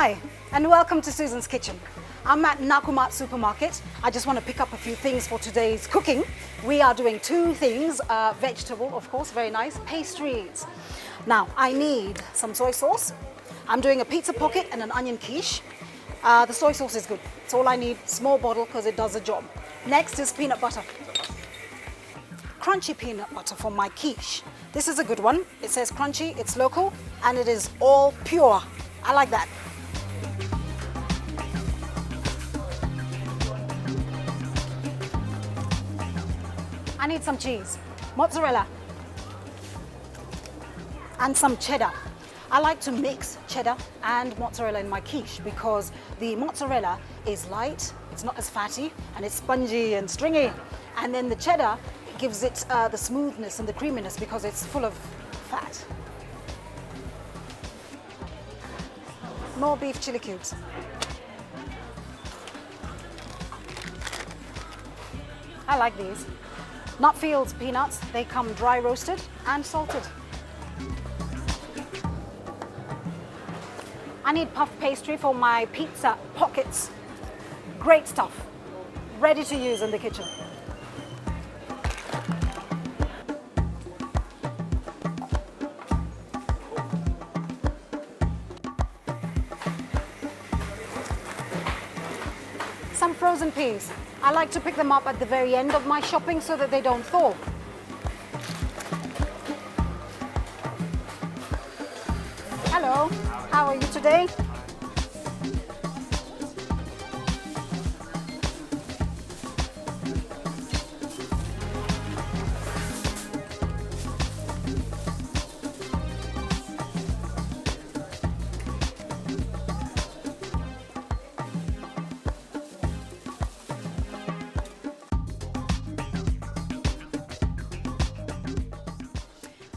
Hi, and welcome to Susan's Kitchen. I'm at Nakumatt Supermarket. I just want to pick up a few things for today's cooking. We are doing two things, vegetable, of course, very nice, pastries. Now, I need some soy sauce. I'm doing a pizza pocket and an onion quiche. The soy sauce is good. It's all I need, small bottle because it does the job. Next is peanut butter. Crunchy peanut butter for my quiche. This is a good one. It says crunchy, it's local, and it is all pure. I like that. I need some cheese, mozzarella, and some cheddar. I like to mix cheddar and mozzarella in my quiche because the mozzarella is light, it's not as fatty, and it's spongy and stringy. And then the cheddar gives it the smoothness and the creaminess because it's full of fat. More beef chili cubes. I like these. Nutfields peanuts, they come dry roasted and salted. I need puff pastry for my pizza pockets. Great stuff, ready to use in the kitchen. Some frozen peas. I like to pick them up at the very end of my shopping so that they don't thaw. Hello, how are you today?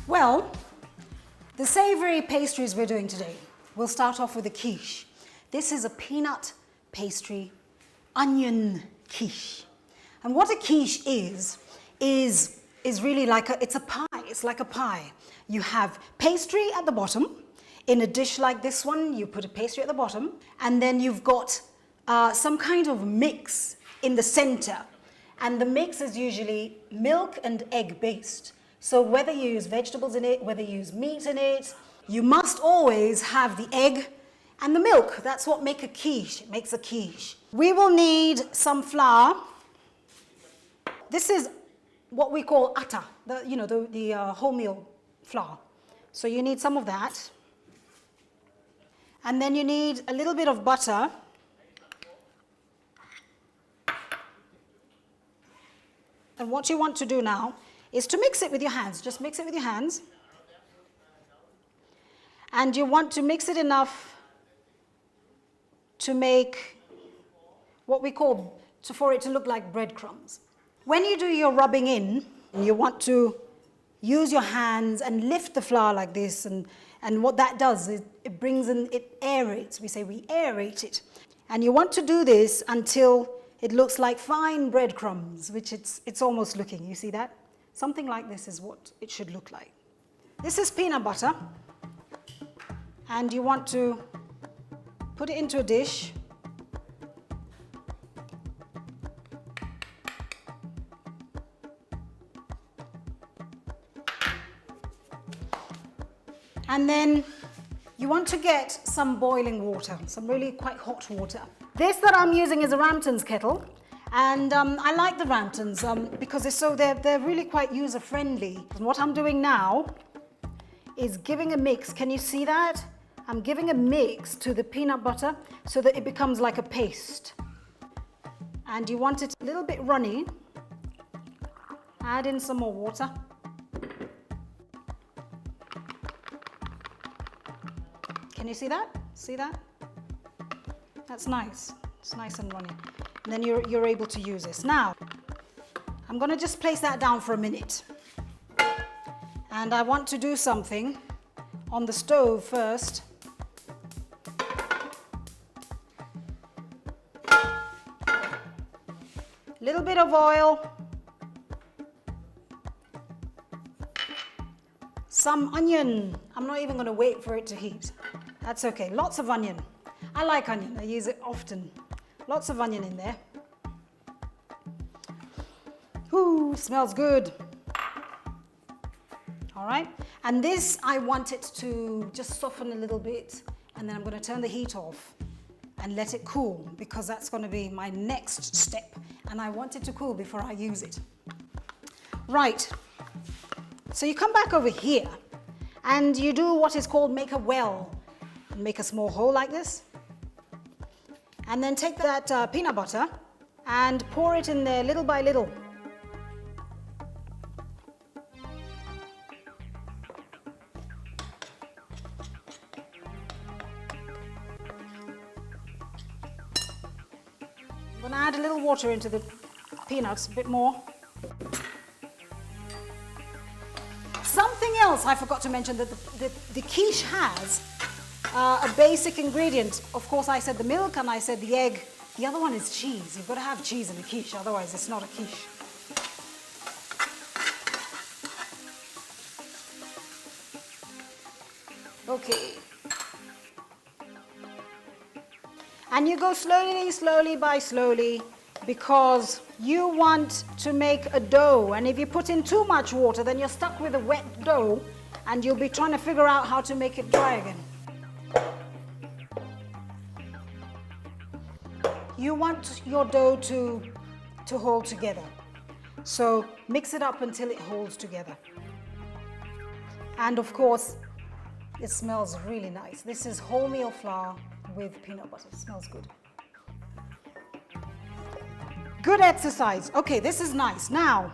Well, the savory pastries we're doing today, we'll start off with a quiche. This is a peanut pastry onion quiche. And what a quiche is really like it's a pie. It's like a pie. You have pastry at the bottom. In a dish like this one, you put a pastry at the bottom, and then you've got some kind of mix in the center. And the mix is usually milk and egg based. So whether you use vegetables in it, whether you use meat in it, you must always have the egg and the milk. That's what makes a quiche. It makes a quiche. We will need some flour. This is what we call atta, the wholemeal flour. So you need some of that. And then you need a little bit of butter. And what you want to do now is to mix it with your hands. Just mix it with your hands. And you want to mix it enough to make what we call, for it to look like breadcrumbs. When you do your rubbing in, you want to use your hands and lift the flour like this. And what that does is it brings in, it aerates. We say we aerate it. And you want to do this until it looks like fine breadcrumbs, which it's almost looking. You see that? Something like this is what it should look like. This is peanut butter, and you want to put it into a dish. And then you want to get some boiling water, some really quite hot water. This that I'm using is a Rampton's kettle. And I like the Ramptons because they're really quite user-friendly. And what I'm doing now is giving a mix. Can you see that? I'm giving a mix to the peanut butter so that it becomes like a paste. And you want it a little bit runny. Add in some more water. Can you see that? See that? That's nice. It's nice and runny. And then you're able to use this. Now, I'm going to just place that down for a minute. And I want to do something on the stove first. Little bit of oil. Some onion. I'm not even going to wait for it to heat. That's okay. Lots of onion. I like onion, I use it often. Lots of onion in there. Ooh, smells good. All right, and this I want it to just soften a little bit, and then I'm going to turn the heat off and let it cool, because that's going to be my next step, and I want it to cool before I use it. Right, so you come back over here and you do what is called make a well. Make a small hole like this, and then take that peanut butter and pour it in there little by little. I'm going to add a little water into the peanuts, a bit more. Something else I forgot to mention that the quiche has a basic ingredient. Of course, I said the milk and I said the egg. The other one is cheese. You've got to have cheese in a quiche, otherwise it's not a quiche. Okay. And you go slowly, because you want to make a dough. And if you put in too much water, then you're stuck with a wet dough and you'll be trying to figure out how to make it dry again. You want your dough to hold together. So mix it up until it holds together. And of course, it smells really nice. This is wholemeal flour with peanut butter. It smells good. Good exercise. Okay, this is nice. Now,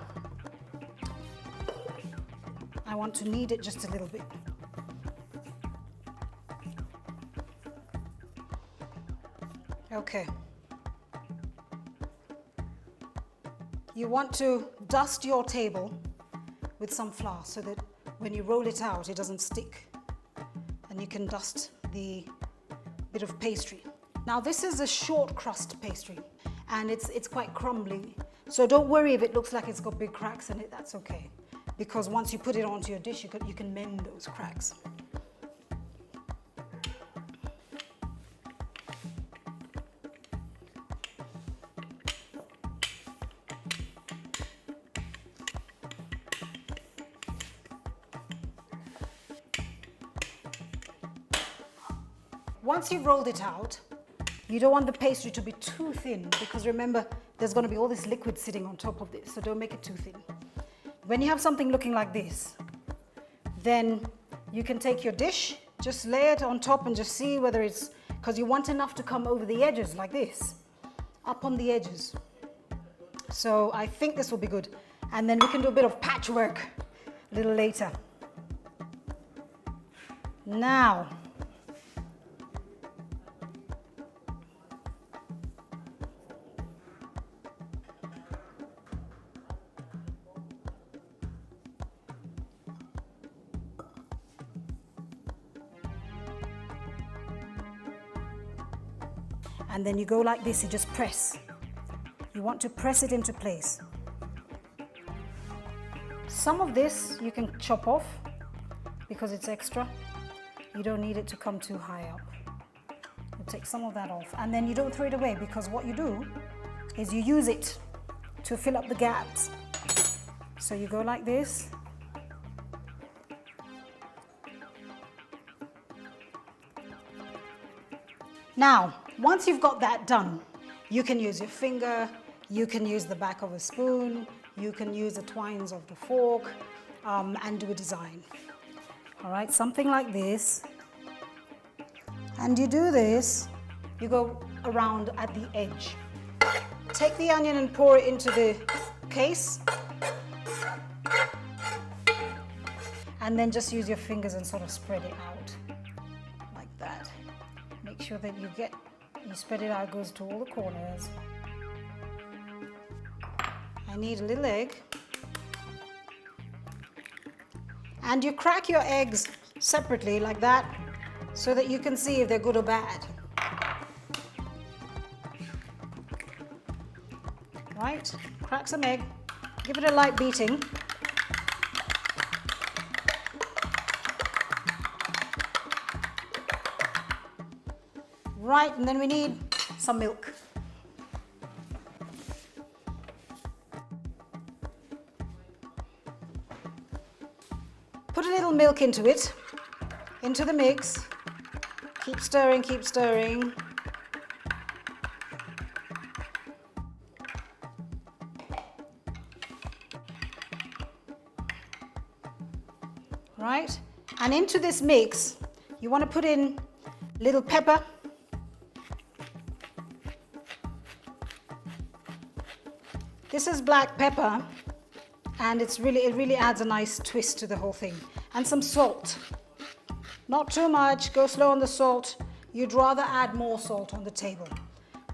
I want to knead it just a little bit. Okay. You want to dust your table with some flour so that when you roll it out, it doesn't stick. And you can dust the bit of pastry. Now this is a short crust pastry and it's quite crumbly. So don't worry if it looks like it's got big cracks in it, that's okay. Because once you put it onto your dish, you can mend those cracks. Once you've rolled it out, you don't want the pastry to be too thin, because remember, there's going to be all this liquid sitting on top of this, so don't make it too thin. When you have something looking like this, then you can take your dish, just lay it on top and just see whether it's, because you want enough to come over the edges like this, up on the edges. So I think this will be good. And then we can do a bit of patchwork a little later. Now, and then you go like this, you just press. You want to press it into place. Some of this you can chop off because it's extra. You don't need it to come too high up. You take some of that off, and then you don't throw it away, because what you do is you use it to fill up the gaps. So you go like this. Now, once you've got that done, you can use your finger, you can use the back of a spoon, you can use the twines of the fork, and do a design. All right, something like this. And you do this, you go around at the edge. Take the onion and pour it into the case. And then just use your fingers and sort of spread it out like that. Make sure that you spread it out, it goes to all the corners. I need a little egg. And you crack your eggs separately like that, so that you can see if they're good or bad. Right, crack some egg, give it a light beating. Right, and then we need some milk. Put a little milk into it, into the mix. Keep stirring, keep stirring. Right, and into this mix, you want to put in little pepper. This is black pepper, and it really adds a nice twist to the whole thing. And some salt. Not too much, go slow on the salt. You'd rather add more salt on the table.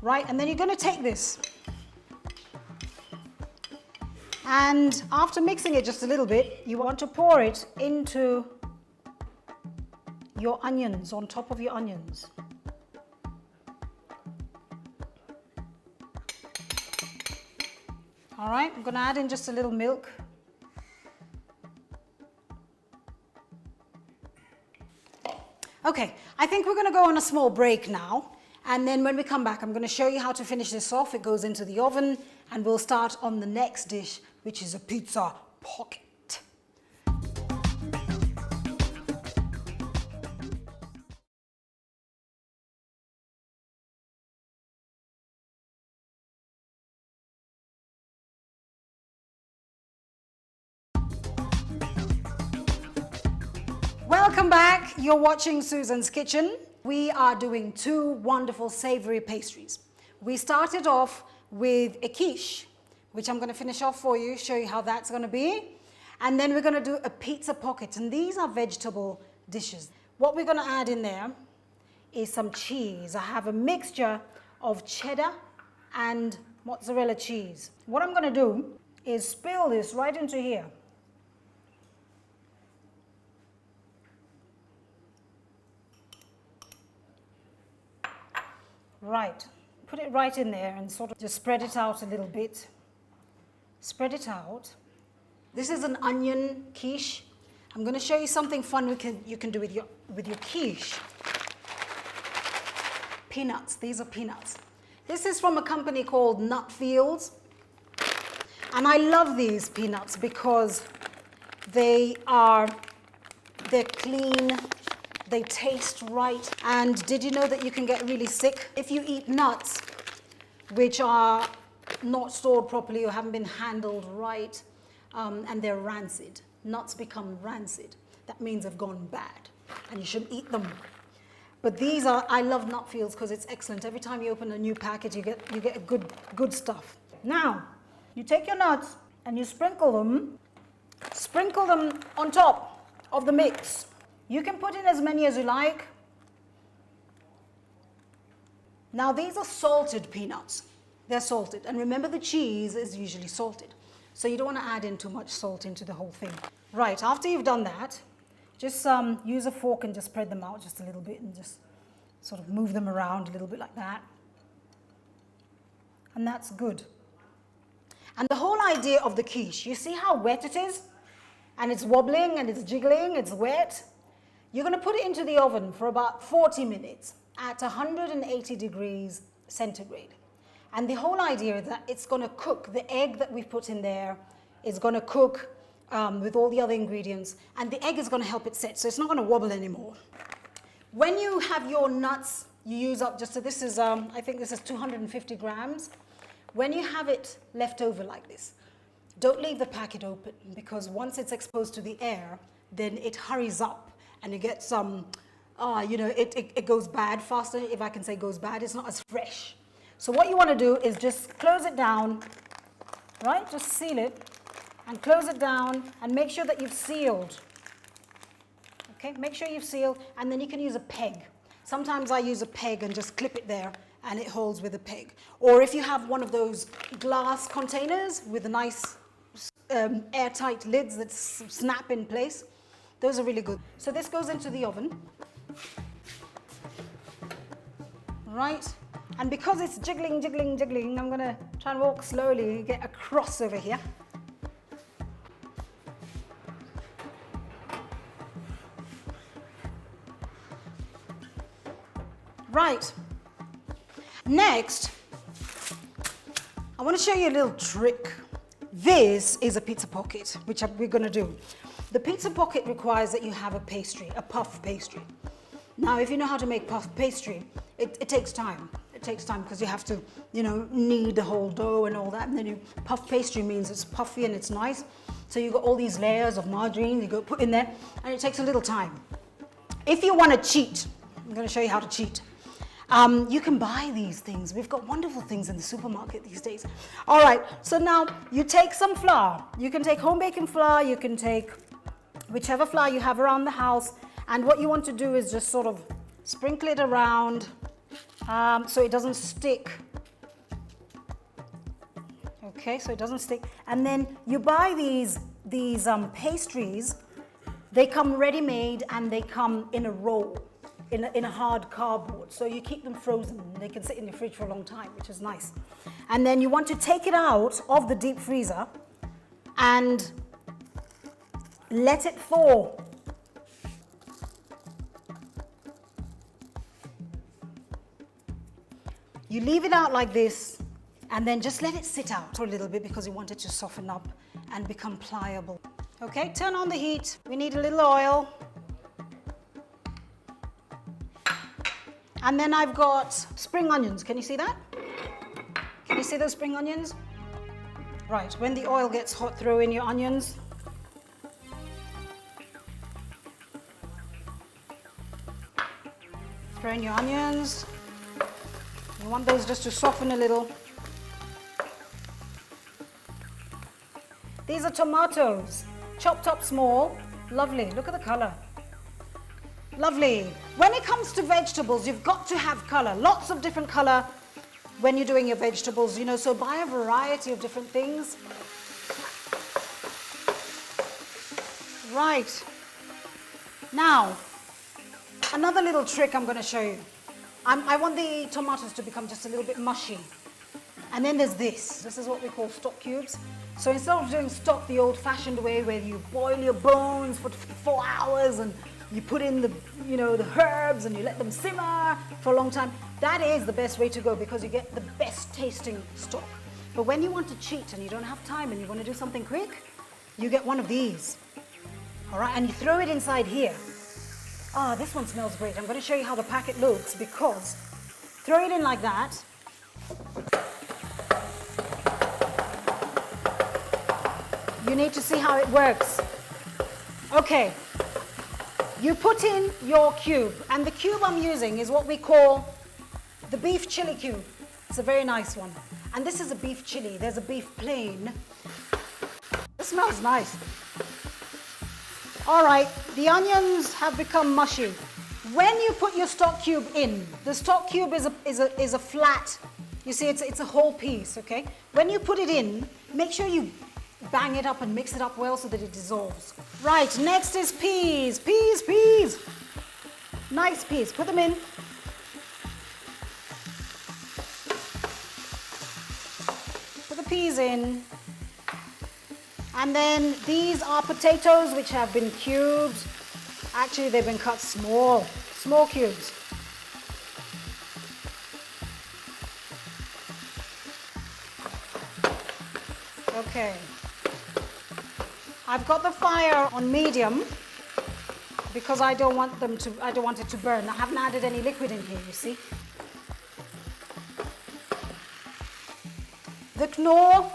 Right, and then you're going to take this. And after mixing it just a little bit, you want to pour it into your onions, on top of your onions. All right, I'm going to add in just a little milk. Okay, I think we're going to go on a small break now. And then when we come back, I'm going to show you how to finish this off. It goes into the oven, and we'll start on the next dish, which is a pizza pocket. Welcome back. You're watching Susan's Kitchen. We are doing two wonderful savory pastries. We started off with a quiche, which I'm going to finish off for you, show you how that's going to be. And then we're going to do a pizza pocket, and these are vegetable dishes. What we're going to add in there is some cheese. I have a mixture of cheddar and mozzarella cheese. What I'm going to do is spill this right into here. Right, put it right in there and sort of just spread it out a little bit. Spread it out. This is an onion quiche. I'm going to show you something fun you can do with your quiche. Peanuts, these are peanuts. This is from a company called Nutfields. And I love these peanuts because they're clean. They taste right. And did you know that you can get really sick if you eat nuts which are not stored properly or haven't been handled right, and they're rancid? Nuts become rancid. That means they've gone bad and you shouldn't eat them. But these are, I love Nutfields because it's excellent. Every time you open a new packet, you get good stuff. Now, you take your nuts and you sprinkle them on top of the mix. You can put in as many as you like. Now these are salted peanuts. They're salted. And remember, the cheese is usually salted. So you don't want to add in too much salt into the whole thing. Right, after you've done that, just use a fork and just spread them out just a little bit and just sort of move them around a little bit like that. And that's good. And the whole idea of the quiche, you see how wet it is? And it's wobbling and it's jiggling, it's wet. You're going to put it into the oven for about 40 minutes at 180 degrees centigrade. And the whole idea is that it's going to cook. The egg that we've put in there is going to cook with all the other ingredients, and the egg is going to help it set, so it's not going to wobble anymore. When you have your nuts, you use up just, so this is, I think this is 250 grams. When you have it left over like this, don't leave the packet open, because once it's exposed to the air, then it hurries up. And you get some, it goes bad faster. If I can say goes bad, it's not as fresh. So what you want to do is just close it down, right? Just seal it and close it down and make sure that you've sealed. Okay, make sure you've sealed, and then you can use a peg. Sometimes I use a peg and just clip it there and it holds with a peg. Or if you have one of those glass containers with a nice airtight lids that snap in place, those are really good. So this goes into the oven. Right, and because it's jiggling, I'm going to try and walk slowly, get across over here. Right, Next, I want to show you a little trick. This is a pizza pocket, which we're going to do. The pizza pocket requires that you have a pastry, a puff pastry. Now, if you know how to make puff pastry, it takes time. It takes time because you have to, knead the whole dough and all that. And then puff pastry means it's puffy and it's nice. So you've got all these layers of margarine you go put in there, and it takes a little time. If you want to cheat, I'm going to show you how to cheat. You can buy these things. We've got wonderful things in the supermarket these days. All right, so now you take some flour. You can take home baking flour. You can take whichever flour you have around the house. And what you want to do is just sort of sprinkle it around so it doesn't stick. Okay, so it doesn't stick. And then you buy these pastries. They come ready-made and they come in a roll, in a hard cardboard. So you keep them frozen. They can sit in the fridge for a long time, which is nice. And then you want to take it out of the deep freezer and let it thaw. You leave it out like this and then just let it sit out for a little bit because you want it to soften up and become pliable. Okay, turn on the heat. We need a little oil. And then I've got spring onions. Can you see that? Can you see those spring onions? Right, when the oil gets hot, throw in your onions. Throw in your onions. You want those just to soften a little. These are tomatoes, chopped up small. Lovely, look at the color. Lovely. When it comes to vegetables, you've got to have color, lots of different color when you're doing your vegetables, so buy a variety of different things. Right. Now, another little trick I'm going to show you. I want the tomatoes to become just a little bit mushy. And then there's this. This is what we call stock cubes. So instead of doing stock the old-fashioned way where you boil your bones for 4 hours and you put in the herbs and you let them simmer for a long time, that is the best way to go because you get the best tasting stock. But when you want to cheat and you don't have time and you want to do something quick, you get one of these. All right, and you throw it inside here. Ah, this one smells great. I'm going to show you how the packet looks because throw it in like that. You need to see how it works. Okay. You put in your cube, and the cube I'm using is what we call the beef chili cube. It's a very nice one. And this is a beef chili. There's a beef plain. It smells nice. All right, the onions have become mushy. When you put your stock cube in, the stock cube is a flat, you see, it's a whole piece, okay? When you put it in, make sure you bang it up and mix it up well so that it dissolves. Right, next is peas. Peas. Nice peas. Put them in. Put the peas in. And then these are potatoes which have been cubed. Actually, they've been cut small cubes. Okay. I've got the fire on medium because I don't want it to burn. I haven't added any liquid in here, you see. The Knorr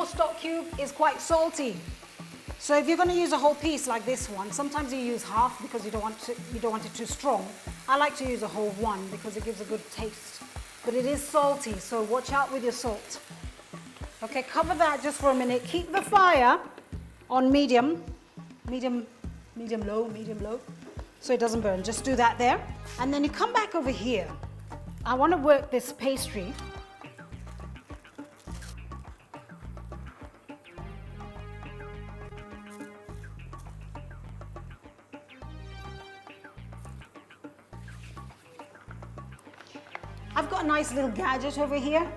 stock cube is quite salty. So if you're going to use a whole piece like this one, sometimes you use half because you don't want it too strong. I like to use a whole one because it gives a good taste. But it is salty, so watch out with your salt. Okay, cover that just for a minute. Keep the fire on medium low, so it doesn't burn. Just do that there. And then you come back over here. I want to work this pastry. I've got a nice little gadget over here.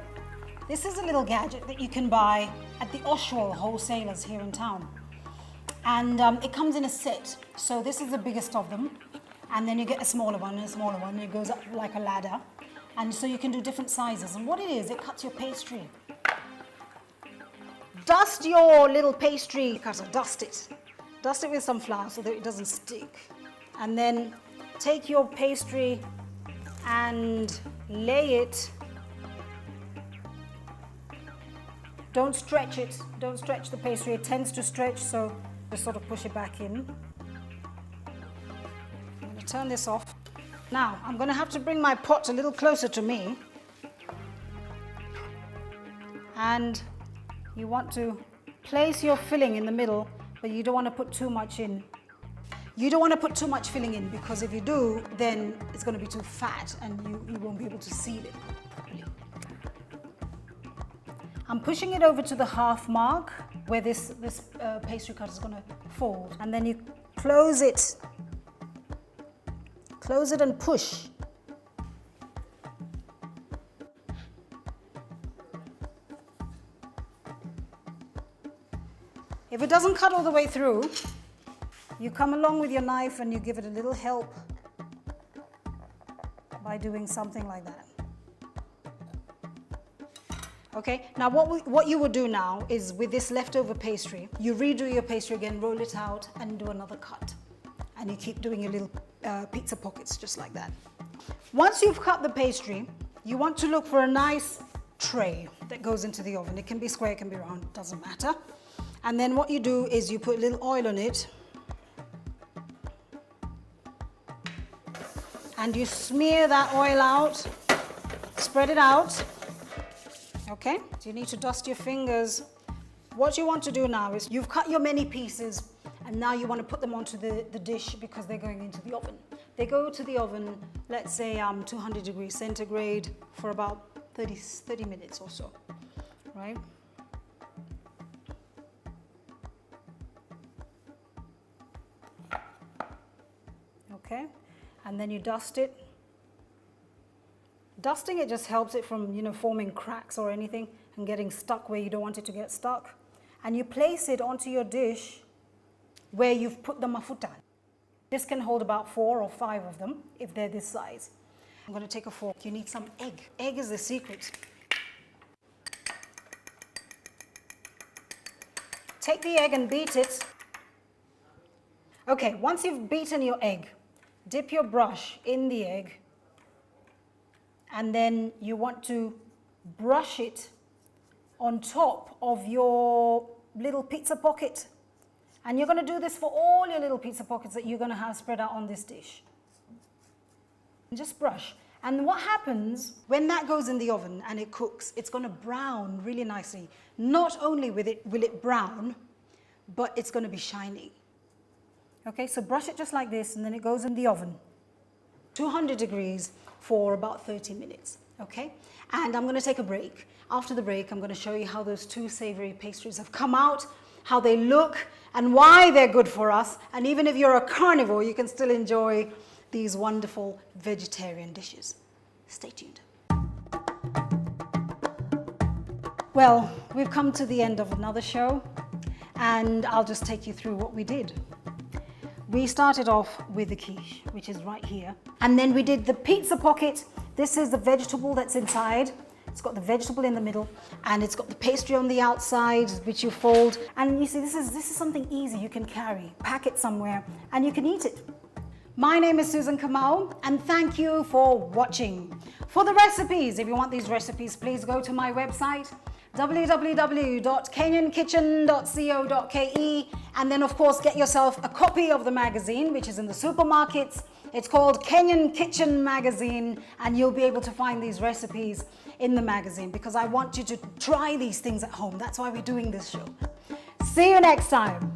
This is a little gadget that you can buy at the Oshawa wholesalers here in town. And it comes in a set. So this is the biggest of them. And then you get a smaller one and a smaller one, and it goes up like a ladder. And so you can do different sizes. And what it is, it cuts your pastry. Dust your little pastry cutter, dust it. Dust it with some flour so that it doesn't stick. And then take your pastry and lay it. Don't stretch it. Don't stretch the pastry. It tends to stretch, so just sort of push it back in. I'm going to turn this off. Now, I'm going to have to bring my pot a little closer to me. And you want to place your filling in the middle, but you don't want to put too much in. You don't want to put too much filling in, because if you do, then it's going to be too fat and you won't be able to seal it properly. I'm pushing it over to the half mark where this pastry cutter is going to fold, and then you close it. Close it and push. If it doesn't cut all the way through, you come along with your knife and you give it a little help by doing something like that. Okay, now what you would do now is, with this leftover pastry, you redo your pastry again, roll it out and do another cut. And you keep doing your little pizza pockets just like that. Once you've cut the pastry, you want to look for a nice tray that goes into the oven. It can be square, it can be round, doesn't matter. And then what you do is you put a little oil on it and you smear that oil out, spread it out. Okay, so you need to dust your fingers. What you want to do now is, you've cut your many pieces and now you want to put them onto the dish because they're going into the oven. They go to the oven, let's say 200 degrees centigrade for about 30 minutes or so, right? Okay, and then you dust it. Dusting it just helps it from, forming cracks or anything and getting stuck where you don't want it to get stuck. And you place it onto your dish where you've put the mafuta. This can hold about 4 or 5 of them if they're this size. I'm going to take a fork. You need some egg. Egg is the secret. Take the egg and beat it. Okay, once you've beaten your egg, dip your brush in the egg, and then you want to brush it on top of your little pizza pocket. And you're going to do this for all your little pizza pockets that you're going to have spread out on this dish. And just brush. And what happens when that goes in the oven and it cooks, it's going to brown really nicely. Not only will it brown, but it's going to be shiny. Okay, so brush it just like this, and then it goes in the oven. 200 degrees for about 30 minutes, okay? And I'm going to take a break. After the break, I'm going to show you how those 2 savory pastries have come out, how they look, and why they're good for us. And even if you're a carnivore, you can still enjoy these wonderful vegetarian dishes. Stay tuned. Well, we've come to the end of another show, and I'll just take you through what we did. We started off with the quiche, which is right here. And then we did the pizza pocket. This is the vegetable that's inside. It's got the vegetable in the middle, and it's got the pastry on the outside, which you fold. And you see, this is something easy you can carry. Pack it somewhere, and you can eat it. My name is Susan Kamau, and thank you for watching. For the recipes, if you want these recipes, please go to my website, www.kenyankitchen.co.ke, and then of course get yourself a copy of the magazine, which is in the supermarkets. It's called Kenyan Kitchen Magazine, and you'll be able to find these recipes in the magazine, because I want you to try these things at home. That's why we're doing this show. See you next time.